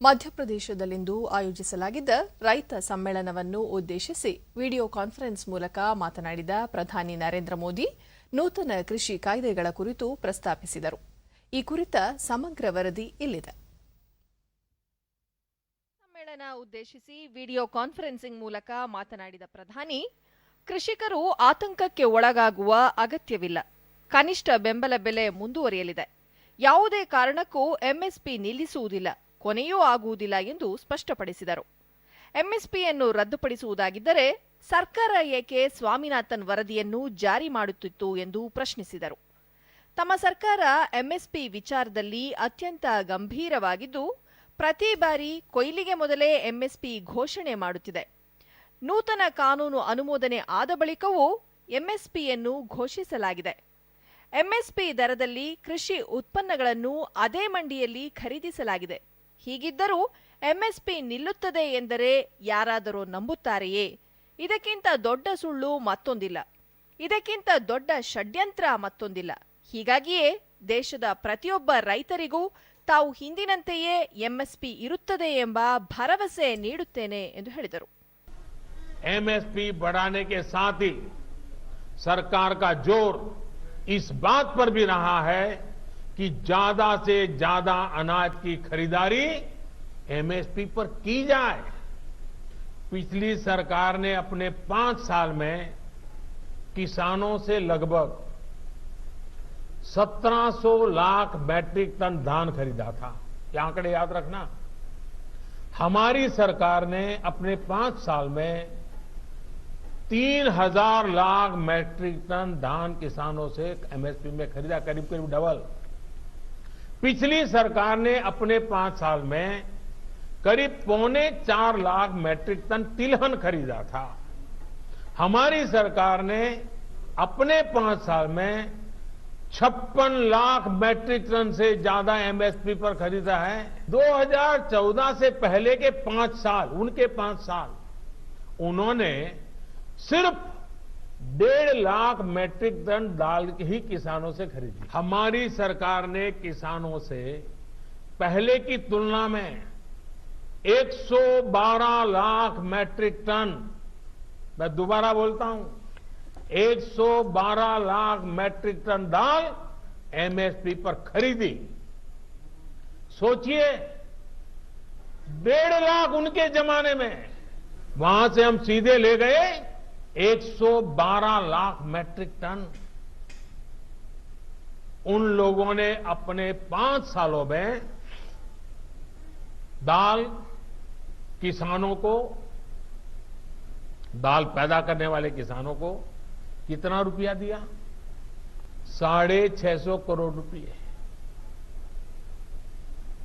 ಮಧ್ಯಪ್ರದೇಶದಲ್ಲಿಂದು ಆಯೋಜಿಸಲಾಗಿದ್ದ ರೈತ ಸಮ್ಮೇಳನವನ್ನು ಉದ್ದೇಶಿಸಿ ವಿಡಿಯೋ ಕಾನ್ಫರೆನ್ಸ್ ಮೂಲಕ ಮಾತನಾಡಿದ ಪ್ರಧಾನಿ ನರೇಂದ್ರ ಮೋದಿ ನೂತನ ಕೃಷಿ ಕಾಯ್ದೆಗಳ ಕುರಿತು ಪ್ರಸ್ತಾಪಿಸಿದರು. ಈ ಕುರಿತ ಸಮಗ್ರ ವರದಿ ಇಲ್ಲಿದೆ. ಸಮ್ಮೇಳನ ಉದ್ದೇಶಿಸಿ ವಿಡಿಯೋ ಕಾನ್ಫರೆನ್ಸಿಂಗ್ ಮೂಲಕ ಮಾತನಾಡಿದ ಪ್ರಧಾನಿ, ಕೃಷಿಕರು ಆತಂಕಕ್ಕೆ ಒಳಗಾಗುವ ಅಗತ್ಯವಿಲ್ಲ. ಕನಿಷ್ಠ ಬೆಂಬಲ ಬೆಲೆ ಮುಂದುವರಿಯಲಿದೆ. ಯಾವುದೇ ಕಾರಣಕ್ಕೂ ಎಂಎಸ್ಪಿ ನಿಲ್ಲಿಸುವುದಿಲ್ಲ, ಕೊನೆಯೂ ಆಗುವುದಿಲ್ಲ ಎಂದು ಸ್ಪಷ್ಟಪಡಿಸಿದರು. ಎಂಎಸ್ಪಿಯನ್ನು ರದ್ದುಪಡಿಸುವುದಾಗಿದ್ದರೆ ಸರ್ಕಾರ ಏಕೆ ಸ್ವಾಮಿನಾಥನ್ ವರದಿಯನ್ನು ಜಾರಿ ಮಾಡುತ್ತಿತ್ತು ಎಂದು ಪ್ರಶ್ನಿಸಿದರು. ತಮ್ಮ ಸರ್ಕಾರ ಎಂಎಸ್ಪಿ ವಿಚಾರದಲ್ಲಿ ಅತ್ಯಂತ ಗಂಭೀರವಾಗಿದ್ದು, ಪ್ರತಿ ಬಾರಿ ಕೊಯ್ಲಿಗೆ ಮೊದಲೇ ಎಂಎಸ್ಪಿ ಘೋಷಣೆ ಮಾಡುತ್ತಿದೆ. ನೂತನ ಕಾನೂನು ಅನುಮೋದನೆ ಆದ ಬಳಿಕವೂ ಎಂಎಸ್ಪಿಯನ್ನು ಘೋಷಿಸಲಾಗಿದೆ. ಎಂಎಸ್ಪಿ ದರದಲ್ಲಿ ಕೃಷಿ ಉತ್ಪನ್ನಗಳನ್ನು ಅದೇ ಮಂಡಿಯಲ್ಲಿ ಖರೀದಿಸಲಾಗಿದೆ. ಹೀಗಿದ್ದರೂ ಎಂಎಸ್ಪಿ ನಿಲ್ಲುತ್ತದೆ ಎಂದರೆ ಯಾರಾದರೂ ನಂಬುತ್ತಾರೆಯೇ? ಇದಕ್ಕಿಂತ ದೊಡ್ಡ ಸುಳ್ಳು ಮತ್ತೊಂದಿಲ್ಲ. ಇದಕ್ಕಿಂತ ದೊಡ್ಡ ಷಡ್ಯಂತ್ರ ಮತ್ತೊಂದಿಲ್ಲ. ಹೀಗಾಗಿಯೇ ದೇಶದ ಪ್ರತಿಯೊಬ್ಬ ರೈತರಿಗೂ ತಾವು ಹಿಂದಿನಂತೆಯೇ ಎಂಎಸ್ಪಿ ಇರುತ್ತದೆ ಎಂಬ ಭರವಸೆ ನೀಡುತ್ತೇನೆ ಎಂದು ಹೇಳಿದರು. एमएसपी बढ़ाने के साथ ही सरकार का जोर इस बात पर भी रहा है कि ज्यादा से ज्यादा अनाज की खरीदारी एमएसपी पर की जाए. पिछली सरकार ने अपने 5 साल में किसानों से लगभग 1700 लाख मैट्रिक टन धान खरीदा था. ये आंकड़े याद रखना. हमारी सरकार ने अपने 5 साल में 3000 लाख मैट्रिक टन धान किसानों से एमएसपी में खरीदा, करीब करीब डबल. पिछली सरकार ने अपने 5 साल में करीब 3.25 लाख मैट्रिक टन तिलहन खरीदा था. हमारी सरकार ने अपने 5 साल में 56 लाख मैट्रिक टन से ज्यादा एमएसपी पर खरीदा है. 2014 से पहले के 5 साल, उनके 5 साल उन्होंने सिर्फ 1.5 लाख मैट्रिक टन दाल ही किसानों से खरीदी. हमारी सरकार ने किसानों से पहले की तुलना में 112 लाख मैट्रिक टन, मैं दोबारा बोलता हूं, 112 लाख मैट्रिक टन दाल एमएसपी पर खरीदी. सोचिए, 1.5 लाख उनके जमाने में, वहां से हम सीधे ले गए 112 लाख मैट्रिक टन. उन लोगों ने अपने 5 सालों में दाल किसानों को, दाल पैदा करने वाले किसानों को कितना रुपया दिया? 650 करोड़ रुपए.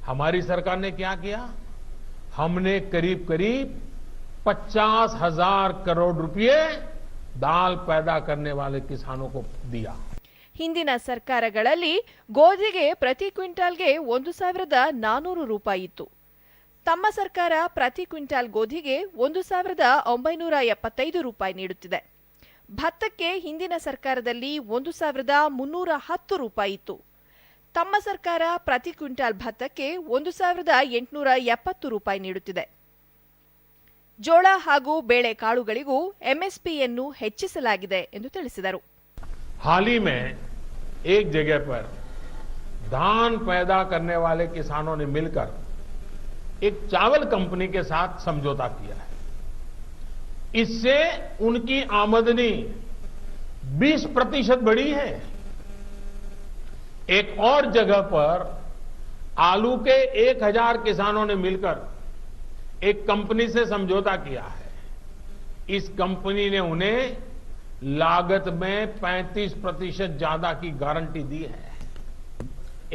हमारी सरकार ने क्या किया? हमने करीब करीब 50,000 करोड़ रुपए दाल पैदा करने वाले किसानों को दिया. ಹಿಂದಿನ ಸರ್ಕಾರಗಳಲ್ಲಿ ಗೋಧಿಗೆ ಪ್ರತಿ ಕ್ವಿಂಟಾಲ್ಗೆ 1,400 ರೂಪಾಯಿ ಇತ್ತು. ತಮ್ಮ ಸರ್ಕಾರ ಪ್ರತಿ ಕ್ವಿಂಟಾಲ್ ಗೋಧಿಗೆ 1,975 ರೂಪಾಯಿ ನೀಡುತ್ತಿದೆ. ಭತ್ತಕ್ಕೆ ಹಿಂದಿನ ಸರ್ಕಾರದಲ್ಲಿ 1,310 ರೂಪಾಯಿ ಇತ್ತು. ತಮ್ಮ ಸರ್ಕಾರ ಪ್ರತಿ ಕ್ವಿಂಟಾಲ್ ಭತ್ತಕ್ಕೆ 1,870 ರೂಪಾಯಿ ನೀಡುತ್ತಿದೆ. ಜೋಳ ಹಾಗೂ ಬೇಳೆ ಕಾಳುಗಳಿಗೂ ಎಂಎಸ್ಪಿಯನ್ನು ಹೆಚ್ಚಿಸಲಾಗಿದೆ ಎಂದು ತಿಳಿಸಿದರು. हाल ही में एक जगह पर धान पैदा करने वाले किसानों ने मिलकर एक चावल कंपनी के साथ समझौता किया है. इससे उनकी आमदनी 20% बढ़ी है. एक और जगह पर आलू के 1000 किसानों ने मिलकर एक कंपनी से समझौता किया है. इस कंपनी ने उन्हें लागत में 35% ज्यादा की गारंटी दी है.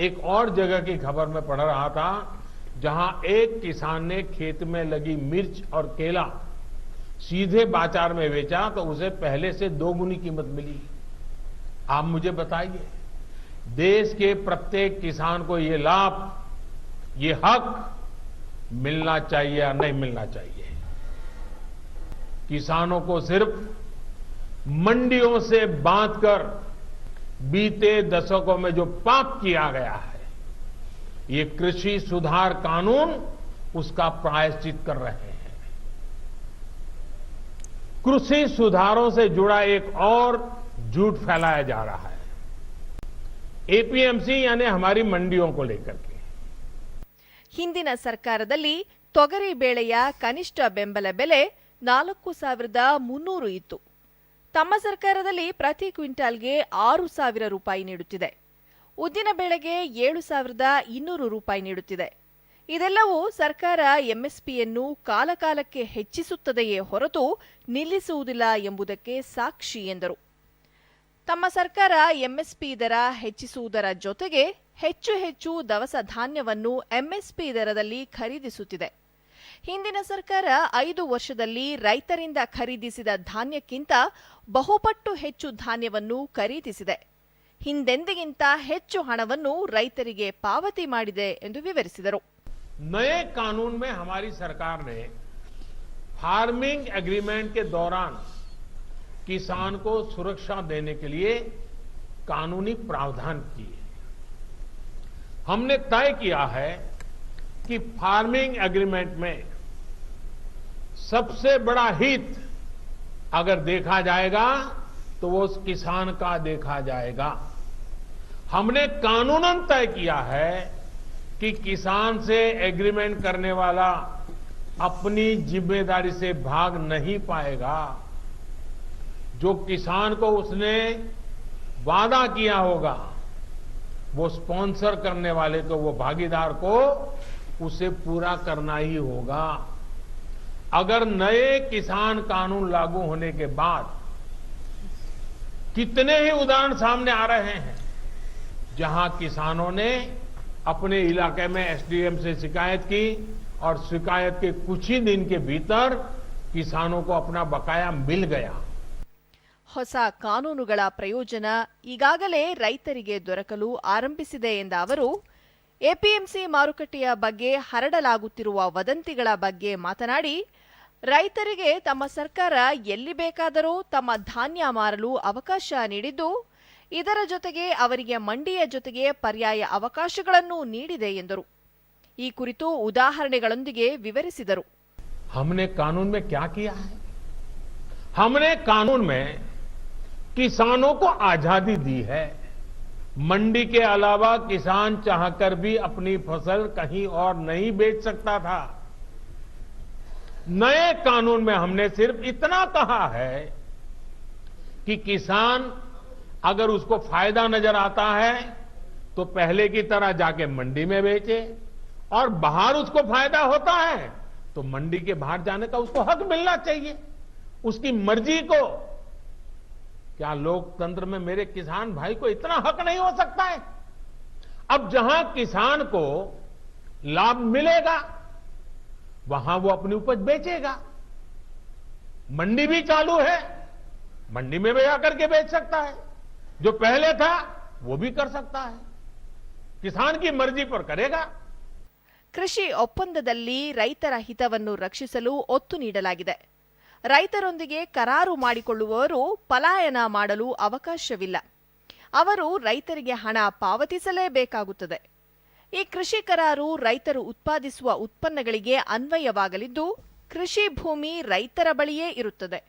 एक और जगह की खबर में पढ़ रहा था, जहां एक किसान ने खेत में लगी मिर्च और केला सीधे बाजार में बेचा तो उसे पहले से 2 गुनी कीमत मिली. आप मुझे बताइए, देश के प्रत्येक किसान को ये लाभ, ये हक मिलना चाहिए या नहीं मिलना चाहिए? किसानों को सिर्फ मंडियों से बांधकर बीते दशकों में जो पाप किया गया है, ये कृषि सुधार कानून उसका प्रायश्चित कर रहे हैं। कृषि सुधारों से जुड़ा एक और झूठ फैलाया जा रहा है, एपीएमसी यानी हमारी मंडियों को लेकर के। ಹಿಂದಿನ ಸರ್ಕಾರದಲ್ಲಿ ತೊಗರಿ ಬೇಳೆಯ ಕನಿಷ್ಠ ಬೆಂಬಲ ಬೆಲೆ 4,300 ಇತ್ತು. ತಮ್ಮ ಸರ್ಕಾರದಲ್ಲಿ ಪ್ರತಿ ಕ್ವಿಂಟಾಲ್ಗೆ 6,000 ರೂಪಾಯಿ ನೀಡುತ್ತಿದೆ. ಉದ್ದಿನ ಬೇಳೆಗೆ 7,200 ರೂಪಾಯಿ ನೀಡುತ್ತಿದೆ. ಇದೆಲ್ಲವೂ ಸರ್ಕಾರ ಎಂಎಸ್ಪಿಯನ್ನು ಕಾಲಕಾಲಕ್ಕೆ ಹೆಚ್ಚಿಸುತ್ತದೆಯೇ ಹೊರತು ನಿಲ್ಲಿಸುವುದಿಲ್ಲ ಎಂಬುದಕ್ಕೆ ಸಾಕ್ಷಿ ಎಂದರು. ತಮ್ಮ ಸರ್ಕಾರ ಎಂಎಸ್ಪಿ ದರ ಹೆಚ್ಚಿಸುವುದರ ಜೊತೆಗೆ ಹೆಚ್ಚು ಹೆಚ್ಚು ದವಸ ಧಾನ್ಯವನ್ನು ಎಂಎಸ್ಪಿ ದರದಲ್ಲಿ ಖರೀದಿಸುತ್ತಿದೆ. ಹಿಂದಿನ ಸರ್ಕಾರ 5 ವರ್ಷದಲ್ಲಿ ರೈತರಿಂದ ಖರೀದಿಸಿದ ಧಾನ್ಯಕ್ಕಿಂತ ಬಹುಪಟ್ಟು ಹೆಚ್ಚು ಧಾನ್ಯವನ್ನು ಖರೀದಿಸಿದೆ. ಹಿಂದೆಂದಿಗಿಂತ ಹೆಚ್ಚು ಹಣವನ್ನು ರೈತರಿಗೆ ಪಾವತಿ ಮಾಡಿದೆ ಎಂದು ವಿವರಿಸಿದರು. नए कानून में हमारी सरकार ने फार्मिंग एग्रीमेंट के दौरान किसान को सुरक्षा देने के लिए कानूनी प्रावधान किए। हमने तय किया है कि फार्मिंग एग्रीमेंट में सबसे बड़ा हित अगर देखा जाएगा तो वो उस किसान का देखा जाएगा। हमने कानूनन तय किया है कि किसान से एग्रीमेंट करने वाला अपनी जिम्मेदारी से भाग नहीं पाएगा। जो किसान को उसने वादा किया होगा वो स्पॉन्सर करने वाले को, वो भागीदार को उसे पूरा करना ही होगा। अगर नए किसान कानून लागू होने के बाद कितने ही उदाहरण सामने आ रहे हैं जहां किसानों ने अपने इलाके में एसडीएम से शिकायत की और शिकायत के कुछ ही दिन के भीतर किसानों को अपना बकाया मिल गया। ಹೊಸ ಕಾನೂನುಗಳ ಪ್ರಯೋಜನ ಈಗಾಗಲೇ ರೈತರಿಗೆ ದೊರಕಲು ಆರಂಭಿಸಿದೆ ಎಂದ ಅವರು, ಎಪಿಎಂಸಿ ಮಾರುಕಟ್ಟೆಯ ಬಗ್ಗೆ ಹರಡಲಾಗುತ್ತಿರುವ ವದಂತಿಗಳ ಬಗ್ಗೆ ಮಾತನಾಡಿ, ರೈತರಿಗೆ ತಮ್ಮ ಸರ್ಕಾರ ಎಲ್ಲಿ ಬೇಕಾದರೂ ತಮ್ಮ ಧಾನ್ಯ ಮಾರಲು ಅವಕಾಶ ನೀಡಿದ್ದು, ಇದರ ಜೊತೆಗೆ ಅವರಿಗೆ ಮಂಡಿಯ ಜೊತೆಗೆ ಪರ್ಯಾಯ ಅವಕಾಶಗಳನ್ನು ನೀಡಿದೆ ಎಂದರು. ಈ ಕುರಿತು ಉದಾಹರಣೆಗಳೊಂದಿಗೆ ವಿವರಿಸಿದರು. हमने कानून में क्या किया है? हमने कानून में किसानों को आजादी दी है। मंडी के अलावा किसान चाहकर भी अपनी फसल कहीं और नहीं बेच सकता था। नए कानून में हमने सिर्फ इतना कहा है कि किसान अगर उसको फायदा नजर आता है तो पहले की तरह जाके मंडी में बेचे, और बाहर उसको फायदा होता है तो मंडी के बाहर जाने का उसको हक मिलना चाहिए, उसकी मर्जी को। क्या लोकतंत्र में मेरे किसान भाई को इतना हक नहीं हो सकता है? अब जहां किसान को लाभ मिलेगा वहां वो अपनी उपज बेचेगा। मंडी भी चालू है, मंडी में भी आकर के बेच सकता है। जो पहले था वो भी कर सकता है, किसान की मर्जी पर करेगा। ಕೃಷಿ ಒಪ್ಪಂದದಲ್ಲಿ ರೈತರ ಹಿತವನ್ನು ರಕ್ಷಿಸಲು ಒತ್ತು ನೀಡಲಾಗಿದೆ. ರೈತರೊಂದಿಗೆ ಕರಾರು ಮಾಡಿಕೊಳ್ಳುವವರು ಪಲಾಯನ ಮಾಡಲು ಅವಕಾಶವಿಲ್ಲ. ಅವರು ರೈತರಿಗೆ ಹಣ ಪಾವತಿಸಲೇಬೇಕಾಗುತ್ತದೆ. ಈ ಕೃಷಿ ಕರಾರು ರೈತರು ಉತ್ಪಾದಿಸುವ ಉತ್ಪನ್ನಗಳಿಗೆ ಅನ್ವಯವಾಗಲಿದ್ದು, ಕೃಷಿ ಭೂಮಿ ರೈತರ ಬಳಿಯೇ ಇರುತ್ತದೆ.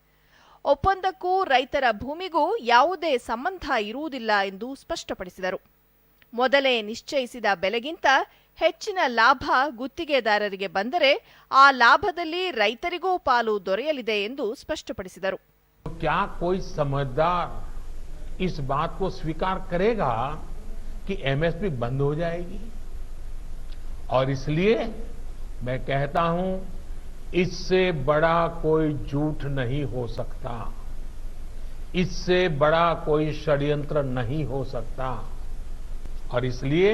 ಒಪ್ಪಂದಕ್ಕೂ ರೈತರ ಭೂಮಿಗೂ ಯಾವುದೇ ಸಂಬಂಧ ಇರುವುದಿಲ್ಲ ಎಂದು ಸ್ಪಷ್ಟಪಡಿಸಿದರು. ಮೊದಲೇ ನಿಶ್ಚಯಿಸಿದ ಬೆಲೆಗಿಂತ ಹೆಚ್ಚಿನ ಲಾಭ ಗುತ್ತಿಗೆದಾರರಿಗೆ ಬಂದರೆ ಆ ಲಾಭದಲ್ಲಿ ರೈತರಿಗೂ ಪಾಲು ದೊರೆಯಲಿದೆ ಎಂದು ಸ್ಪಷ್ಟಪಡಿಸಿದರು. क्या कोई समझदार इस बात को स्वीकार करेगा कि एमएसपी बंद हो जाएगी? और इसलिए मैं कहता हूं, इससे बड़ा कोई झूठ नहीं हो सकता, इससे बड़ा कोई षड्यंत्र नहीं हो सकता। और इसलिए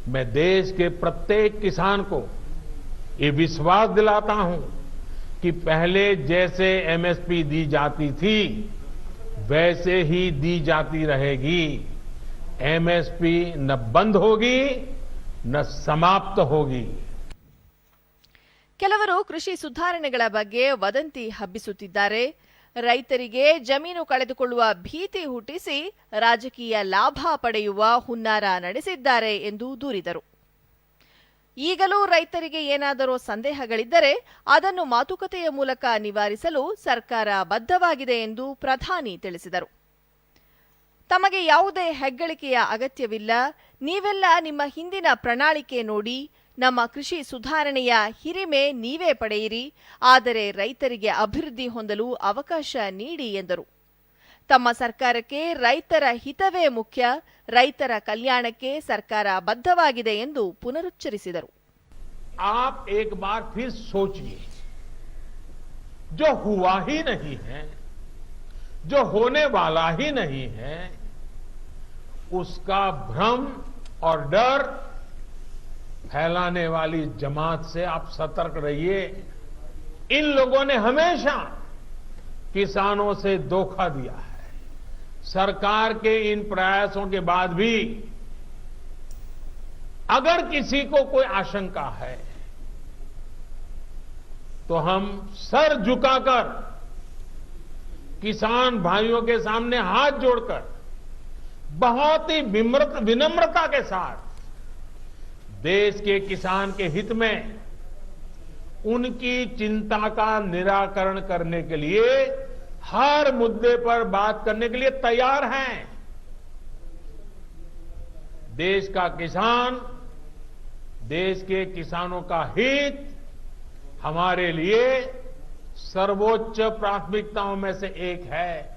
मैं देश के प्रत्येक किसान को ये विश्वास दिलाता हूं कि पहले जैसे एमएसपी दी जाती थी वैसे ही दी जाती रहेगी। एमएसपी न बंद होगी न समाप्त होगी। ಕೆಲವರು ಕೃಷಿ ಸುಧಾರಣೆಗಳ ಬಗ್ಗೆ ವದಂತಿ ಹಬ್ಬಿಸುತ್ತಿದ್ದಾರೆ. ರೈತರಿಗೆ ಜಮೀನು ಕಳೆದುಕೊಳ್ಳುವ ಭೀತಿ ಹುಟ್ಟಿಸಿ ರಾಜಕೀಯ ಲಾಭ ಪಡೆಯುವ ಹುನ್ನಾರ ನಡೆಸಿದ್ದಾರೆ ಎಂದು ದೂರಿದರು. ಈಗಲೂ ರೈತರಿಗೆ ಏನಾದರೂ ಸಂದೇಹಗಳಿದ್ದರೆ ಅದನ್ನು ಮಾತುಕತೆಯ ಮೂಲಕ ನಿವಾರಿಸಲು ಸರ್ಕಾರ ಬದ್ಧವಾಗಿದೆ ಎಂದು ಪ್ರಧಾನಿ ತಿಳಿಸಿದರು. ತಮಗೆ ಯಾವುದೇ ಹೆಗ್ಗಳಿಕೆಯ ಅಗತ್ಯವಿಲ್ಲ. ನೀವೆಲ್ಲ ನಿಮ್ಮ ಹಿಂದಿನ ಪ್ರಣಾಳಿಕೆ ನೋಡಿ. ನಮ್ಮ ಕೃಷಿ ಸುಧಾರಣೆಯ ಹಿರಿಮೆ ನೀವೇ ಪಡೆಯಿರಿ. ಆದರೆ ರೈತರಿಗೆ ಅಭಿವೃದ್ಧಿ ಹೊಂದಲು ಅವಕಾಶ ನೀಡಿ ಎಂದರು. ತಮ್ಮ ಸರ್ಕಾರಕ್ಕೆ ರೈತರ ಹಿತವೇ ಮುಖ್ಯ. ರೈತರ ಕಲ್ಯಾಣಕ್ಕೆ ಸರ್ಕಾರ ಬದ್ಧವಾಗಿದೆ ಎಂದು ಪುನರುಚ್ಚರಿಸಿದರು. आप एक बार फिर सोचिए, जो हुआ ही नहीं है, जो होने वाला ही नहीं है, उसका भ्रम और डर फैलाने वाली जमात से आप सतर्क रहिए. इन लोगों ने हमेशा किसानों से धोखा दिया है. सरकार के इन प्रयासों के बाद भी अगर किसी को कोई आशंका है तो हम सर झुकाकर किसान भाइयों के सामने हाथ जोड़कर बहुत ही विनम्रता के साथ देश के किसान के हित में उनकी चिंता का निराकरण करने के लिए हर मुद्दे पर बात करने के लिए तैयार हैं. देश का किसान, देश के किसानों का हित हमारे लिए सर्वोच्च प्राथमिकताओं में से एक है.